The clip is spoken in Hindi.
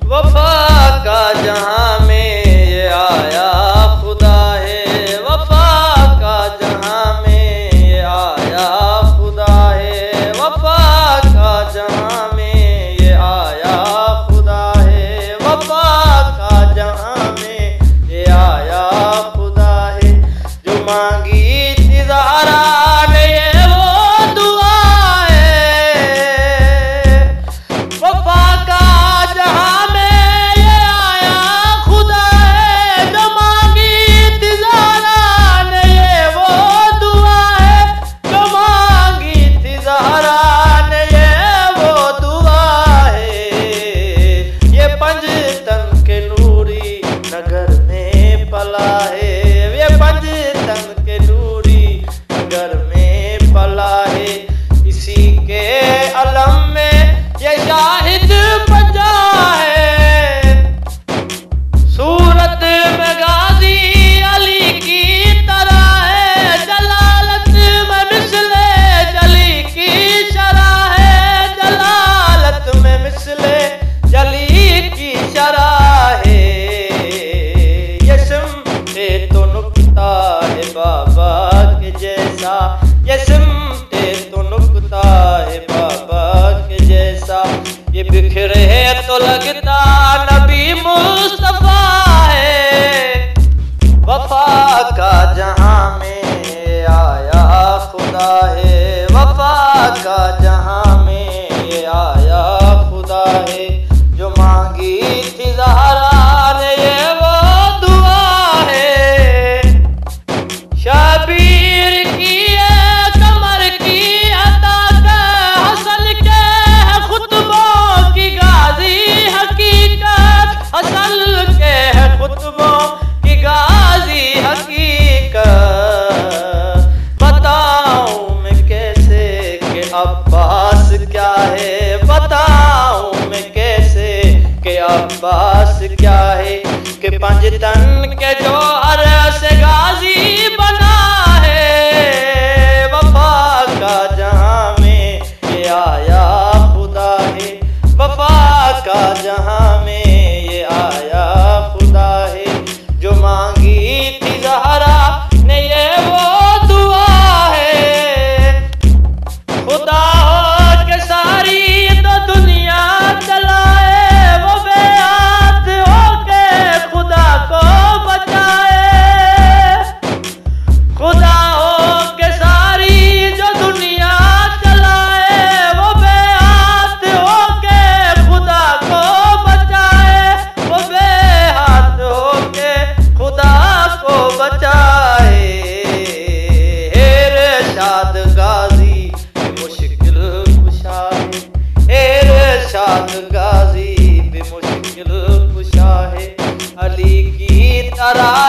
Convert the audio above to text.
वफा का जहां में ये आया खुदा है, वफा का जहां में ये आया खुदा है, वफा का जहां में ये आया खुदा है, वफा का जहां में ये आया खुदा है। जो मांगी थी ज़हरा ने ये वो दुआ है, वफा का जहां नगर में पला है, ये पंजतन के नूरी नगर में पला है। इसी के अलम में ये शाहिद बजा है, सूरत में गाजी अली की तरह है, जलालत में मिसले जली की शरह है, जलालत में मिसले जली की शरह है। तो नुक्ता है बाबा के जैसा, ये सिमटे तो नुक्ता है बाबा के जैसा, ये बिखरे है तो लगता नबी मुस्तफा है। वफा का जहां में आया खुदा है, वफा का जहां में ये आया खुदा है। जो मांगी थी ज़हरा ने ये वो शबीर की कमर की अता का हसन के खुतबों की गाजी हकीकत, हसन के खुतबों की गाजी हकीकत। बताऊं मैं कैसे कि अब्बास क्या है, बताऊं मैं कैसे कि अब्बास क्या है, कि पंजतन के जौहर से गाजी बना है। वफा का जहां में ये आया खुदा है, वफा का जहां में ये आया खुदा है। जो मांगी थी ज़हरा ने ये वो दुआ है, खुदा हो के सारी तो दुनिया चलाए, वो बेअत हो के खुदा को बचाए, खुदा हो के सारी जो दुनिया चलाए, वो बेहात हो के खुदा को बचाए, वो बेहात हो के खुदा को बचाए। इरशाद गाजी भी मुश्किल कुशा है, इरशाद गाजी भी मुश्किल कुशा है, अली की तरह